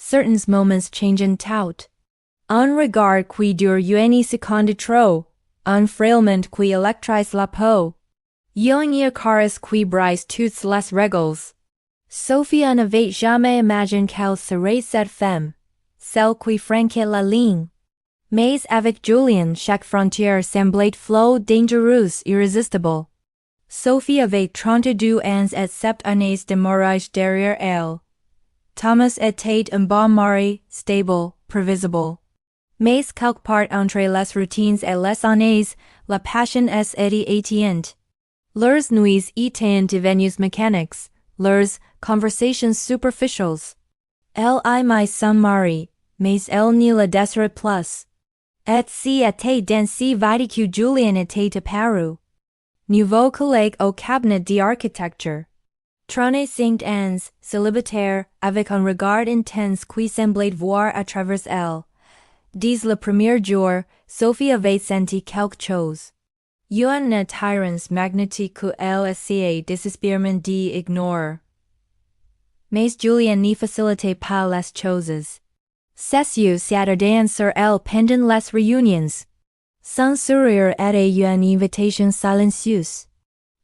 certains moments changeant tout. Un regard qui dure une seconde trop, un frôlement qui électrise la peau. Une caresse qui brise toutes les règles. Sophie n'avait jamais imaginé quelle serait cette femme, celle qui franchit la ligne. Mais avec Julien chaque frontière semblait flot dangereuse irrésistible. Sophie avait 32 ans et 7 années de mariage derrière elle. Thomas était un bon mari, stable, prévisible. Mais quelque part entre les routines et les années, la passion était éteinte. Leurs nuits étaient devenues mécaniques, leurs conversations superficielles. Elle aimait son mari, mais elle ne le désirait plus. Et si était dans si vite que Julien était apparu. Nouveau collègue au cabinet d'architecture. 35 ans, célibataire, avec un regard intense qui semblait voir à travers elle. Dès le premier jour, Sophie avait senti quelque chose. Une attirance magnétique que elle essayait désespérément d'ignorer. Mais Julien ne facilitait pas les choses. Ses yeux s'attardaient sur elle pendant les réunions. Son sourire était une invitation silencieuse.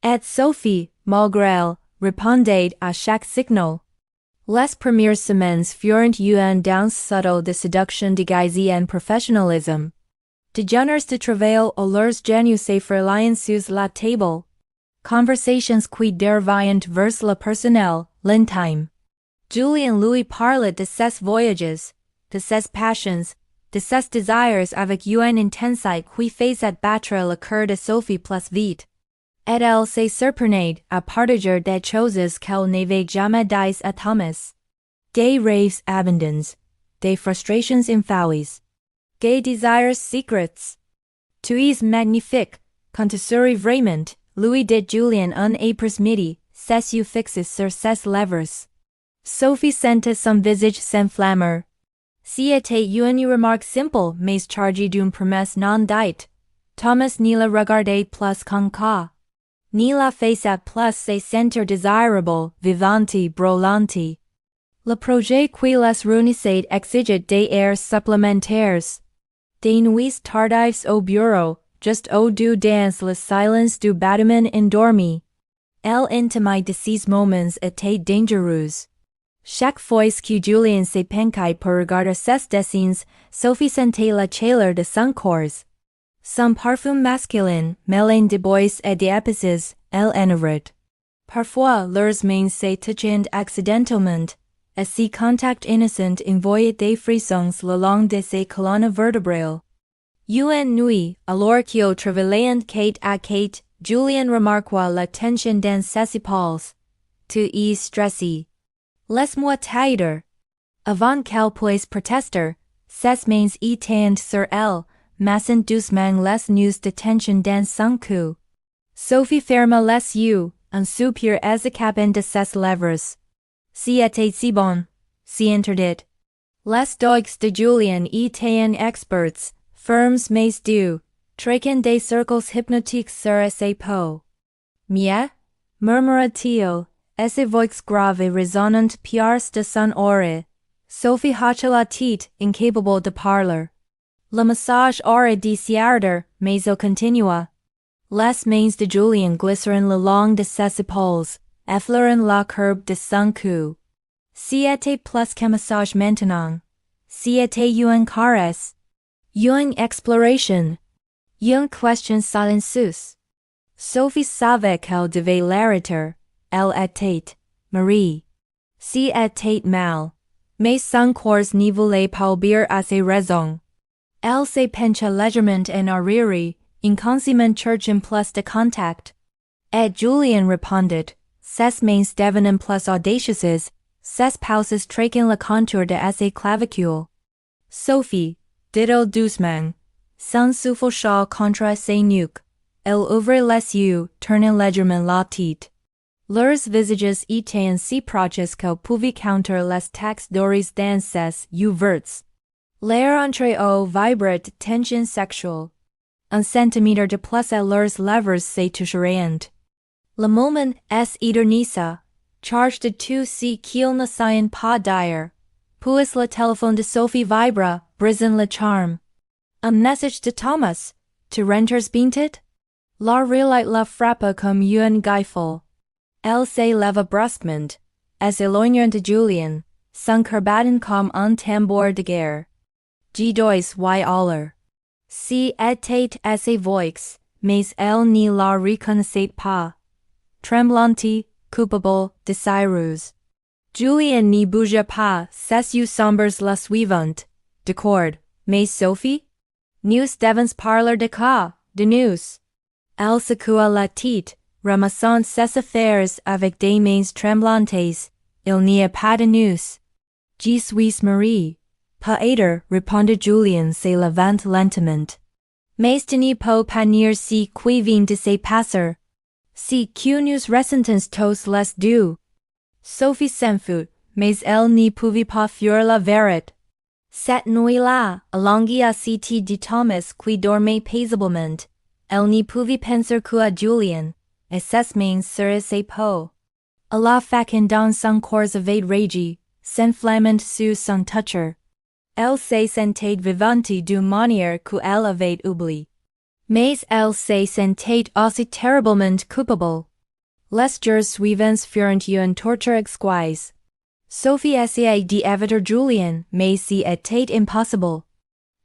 Et Sophie, malgré elle, répondait à chaque signal. Les premières semaines furent une danse subtle de séduction déguisée en professionnalisme. De genres de travail aux leurs genoux se frôlaient sur la table. Conversations qui déraillent vers le personnel, l'intime. Julien lui parlait de ses voyages, de ses passions, de ses désirs avec une intensité qui faisait battre le cœur de Sophie plus vite. Et elle se surprenait à partager des choses qu'elle n'avait jamais dites à Thomas. Des rêves abandonnés, des frustrations infaillibles, des désirs secrets. Tu es magnifique, quand tu serais vraiment, lui dit Julien un après-midi, ses yeux fixés sur ses lèvres. Sophie sentait son visage s'enflammer. C'était une remarque simple mais chargée d'une promesse non dite. Thomas ne la regardait plus qu'en cas. Ni la faisait plus se sentir désirable, vivante, brûlante. Le projet qui les réunissait exigeait des heures supplémentaires. Des nuits tardives au bureau, juste au-dessus dans le silence du bâtiment endormi. L'intimité de ces moments était dangereuse. Chaque fois que Julien se penchait pour regarder ses dessins, Sophie sentait la chaleur de son corps. Son parfum masculin, mêlant de bois et d'épices, elle enivrait. Parfois, leurs mains se touchaient accidentellement, et ce contact innocent envoyait des frissons le long de ses colonnes vertébrales. Une nuit, alors qu'au travaillant quête à quête, Julien remarqua la tension dans ses épaules. Tu es stressé. Laisse-moi t'aider. Avant qu'elle puisse protester, ses mains étaient sur elle, massant doucement les nœuds de tension dans son cou. Sophie ferma les yeux, un soupir escapant de ses lèvres. C'était si bon, si interdit. Les doigts de Julien étaient experts, fermes mais doux, traquant des cercles hypnotiques sur ses peaux. Mia? Murmura-t-il, et sa voix grave et résonnante pierce de son oreille. Sophie hocha la tête, incapable de parler. Le massage aurait dû s'arrêter, mais il continua. Les mains de Julien glissèrent le long de ses épaules, effleurant la courbe de son cou. C'était plus qu'un massage maintenant. C'était une caresse. Une exploration. Une question silencieuse. Sophie savait qu'elle devait l'arrêter. Elle était, Marie. C'était mal. Mais son corps ne voulait pas obéir à ses raisons. Elle se pencha légèrement en arrière, inconsciemment cherchant plus de contact. Et Julien répondit, ses mains devenant plus audacieuses, ses pauses traquant le contour de ses clavicules. Sophie, dit-il doucement, son souffle chaud contre ses nuques. Elle ouvrit les yeux, tournant légèrement la tête. Leurs visages étaient si proches qu'elle pouvait compter les taches dorées dans ses yeux verts. L'air entre eux vibrait de tension sexuelle. Un centimètre de plus et leurs lèvres se toucheraient. Le moment est éternisa, chargé de tout ce qu'ils ne savent pas dire. Puis le téléphone de Sophie vibra, brisant le charme. Un message de Thomas, tu rentres bientôt? La réalité la frappa comme un gifle. Elle se leva brusquement, as éloignant de Julien, son cœur battant comme un tambour de guerre. Je dois y aller. Si était à ses voix, mais elle ne la reconnaissait pas. Tremblante, coupable, désireuse. Julien ne bougea pas, ses yeux sombres la suivante. D'accord, mais Sophie? Nous devons parler de quoi, de nous. Elle secoua la tête, ramassant ses affaires avec des mains tremblantes. Il n'y a pas de nous. Je suis Marie. Peut-être, répondit Julien se levant lentement. Mais tu ne peux pas dire ce qui vient de se passer. Si que nous ressentons tous les deux. Sophie s'en fout, mais elle ne pouvait pas fuir la vérité. Cette nuit-là, allongée à côté de Thomas qui dormait paisiblement, elle ne pouvait penser qu'à Julien, et ses mains sur ses peaux. Elle faisait dans son corps avait rage, s'enflammant sous son toucher. Elle se sentait vivante d'une manière qu'elle avait oubliée. Mais elle se sentait aussi terriblement coupable. Les jours suivants furent une torture exquise. Sophie essayait d'éviter Julien, mais c'était impossible.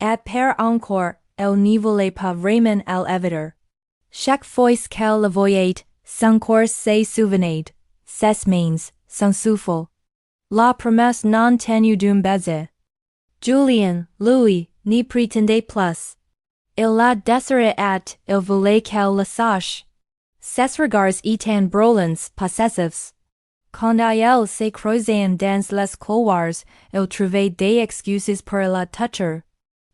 Et pire encore, elle ne voulait pas vraiment l'éviter. Chaque fois qu'elle le voyait, son corps se souvenait, ses mains, son souffle. La promesse non tenue d'un baiser. Julien, lui, ne prétendait plus. Il la désirait et il voulait qu'elle le sache. Ses regards étaient brûlants, possessifs. Quand elle se croisait dans les couloirs, il trouvait des excuses pour la toucher.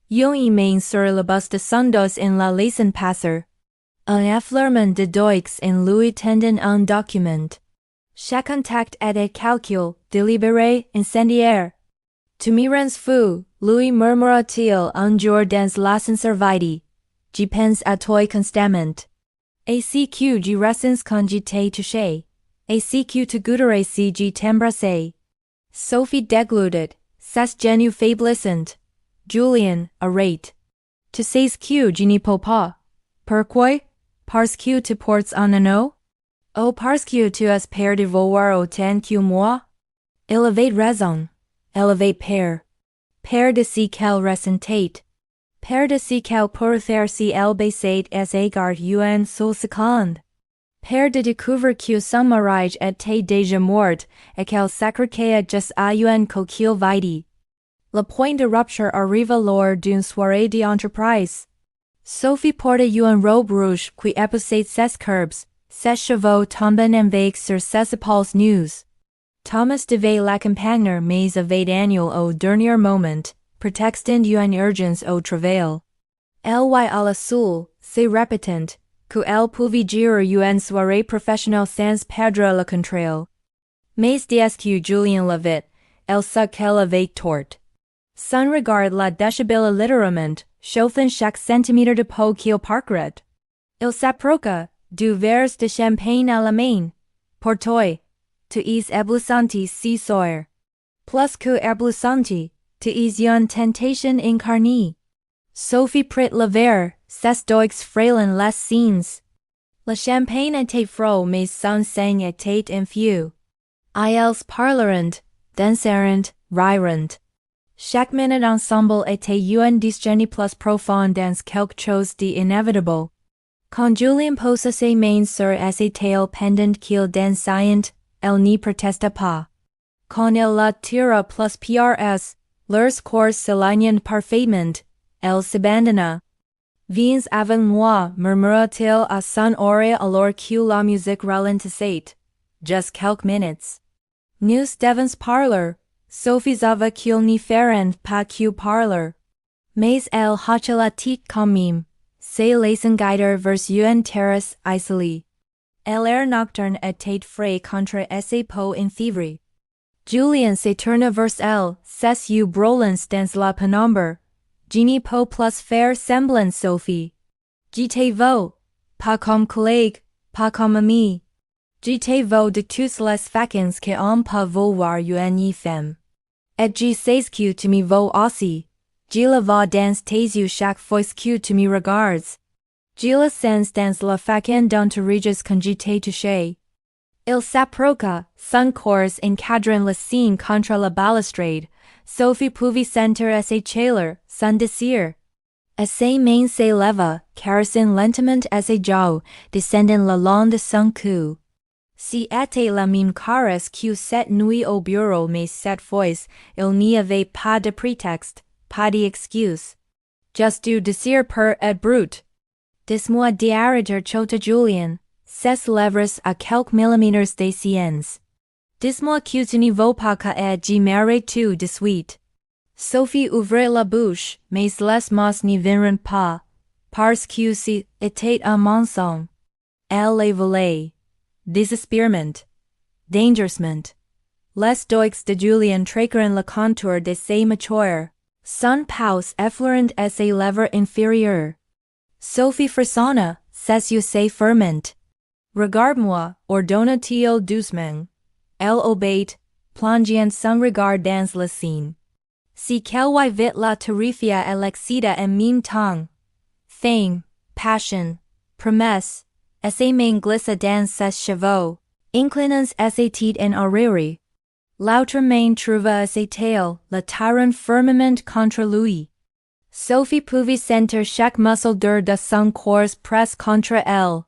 Une main sur le bas de son dos en la laissant passer. Un effleurement de doigts en lui tendant un document. Chaque contact était calcul, délibéré, incendiaire. Tu me rends fou, lui murmura-t-il un jour dans l'inservité. Je pense à toi constamment. Et si que je ressens quand je t'ai touché. Et si que tu goûterais si je t'embrassais. Sophie déglutit, ses genoux faiblissant. Julien, arrête. Tu sais que je ne peux pas. Pourquoi? Parce que tu portes un anneau? Oh, parce que tu as peur de voir autant que moi? Il avait raison. Elle avait peur. Peur de ce qu'elle ressentait. Peur de ce qu'elle pourrait faire si elle baissait à égard un seul seconde. Peur de découvrir que son mariage était déjà mort et qu'elle s'accrochait juste à un coquille vide. Le point de rupture arriva lors d'une soirée d'entreprise. Sophie portait une robe rouge qui épousait ses courbes, ses cheveux tombant en vagues sur ses épaules nues. Thomas devait l'accompagner mais avait annulé au dernier moment, prétextant une urgence au travail. Elle y alla seule, se répétant, qu'elle pouvait gérer une soirée professionnelle sans perdre le contrôle. Mais dès que Julien la vit, elle sut qu'elle avait tort. Son regard la déshabilla littéralement, chauffant chaque centimètre de peau qu'il parcourait. Il s'approcha, du verre de champagne à la main. Pour toi, tu es éblouissante ce soir. Plus que éblouissante, tu es une tentation incarnée. Sophie prit le verre, ses doigts frôlant les seins. Le champagne était froid mais son sang était infus. Ils parleront, danseront, riront. Chaque minute ensemble était une décennie plus profonde dans quelque chose d'inévitable. Quand Julien posa ses mains sur ses tails pendant qu'il dansait, elle n'y protesta pas. Quand il la tira plus PRS, leurs corps s'alignent parfaitement, elle s'abandonna. Viens avec moi, murmura-t-il à son oreille alors que la musique ralentissait. Just quelques minutes. Nous devons parler. Sophie avait qu'il n'y ferait pas que parler. Mais elle hocha la tête quand même, se laissant guider vers une terrasse isolée. L'air nocturne était frais contre ses peaux enfevrées. Julien se tourna vers elle, ses yeux brûlants dans la pénombre. Je ne peux plus faire semblant, Sophie. Je te veux, pas comme collègue, pas comme ami. Je te veux de toutes les façons qu'on peut vouloir une femme. Et G sais que to me vo aussi. Gila va dans tes yeux chaque fois que tu me regardes. Gila sens dans la façon dont tu regardes quand je t'ai touché. Il s'approcha, son corps encadrant la scène contre la balustrade. Sophie pouvait sentir ses chaleur, son désir. Ses mains s'éleva, caressant lentement ses joues, descendant le long de son cou. Si était la même caresse que cette nuit au bureau, mais cette fois, il n'y avait pas de prétexte, pas d'excuse. Juste du désir pur et brut. Dis-moi d'arrêter chota Julien, ses lèvres à quelques millimètres des siennes. Dis-moi que tu ne veux pas que je m'arrête tout de suite. Sophie ouvrit la bouche, mais les mots n'y vinrent pas, parce que c'était un mensonge. Elle les voulait. Désespérement. Dangereusement. Les doigts de Julien traquèrent le contour de ses mâchoires. Son pouce effleurant ses lèvres inférieures. Sophie frissonna, ses yeux se ferment. Regarde-moi, ordonna-t-il doucement. Elle obéit, plongeant son regard dans la scène. Si qu'elle vite la terrifia et l'excita en même temps. Fame, passion, promesse, ses mains glissa dans ses cheveux, inclinant ses têtes en arrière. L'autre main trouva ses taille, la tirant fermement contre lui. Sophie pouvait sentir chaque muscle dur de son corps presse contre elle.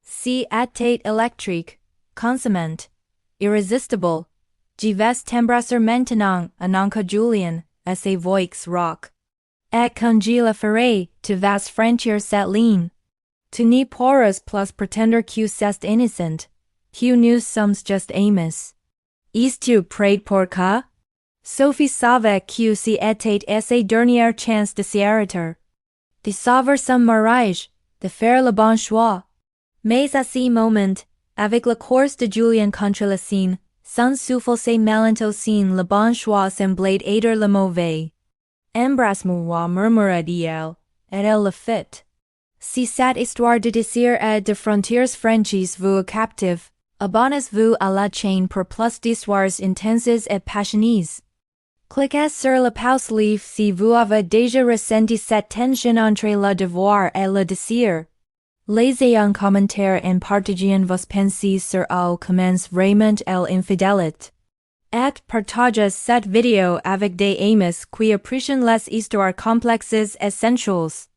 Si était électrique, consommante, irrésistible. Je vais t'embrasser maintenant, annonça Julien, à ses voix rauques. Et quand je le ferai, tu vas franchir cette ligne. Tu ne pourras plus prétendre que c'est innocent, que nous sommes juste amis. Es-tu prêt pour ça? Sophie savait que c'était sa dernière chance de s'arrêter. De sauver son mariage, de faire le bon choix. Mais à ce moment, avec la course de Julien contre la scène, son souffle se mêlant au sien, le bon choix semblait être le mauvais. Embrasse-moi, murmura-t-elle, et elle le fit. Si cette histoire de désir et de frontières franchies vous captive, abonnez-vous à la chaîne pour plus d'histoires intenses et passionnées. Cliquez sur le pouce leaf si vous avez déjà ressenti cette tension entre le devoir et le désir. Laissez un commentaire en partageant vos pensées sur comment vraiment l'infidélité. Et partagez cette vidéo avec des amis qui apprécient les histoires complexes et sensuelles.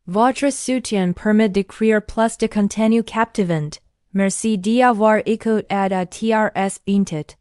Votre soutien permet de créer plus de contenu captivant. Merci d'y avoir écouté et à TRS Intet.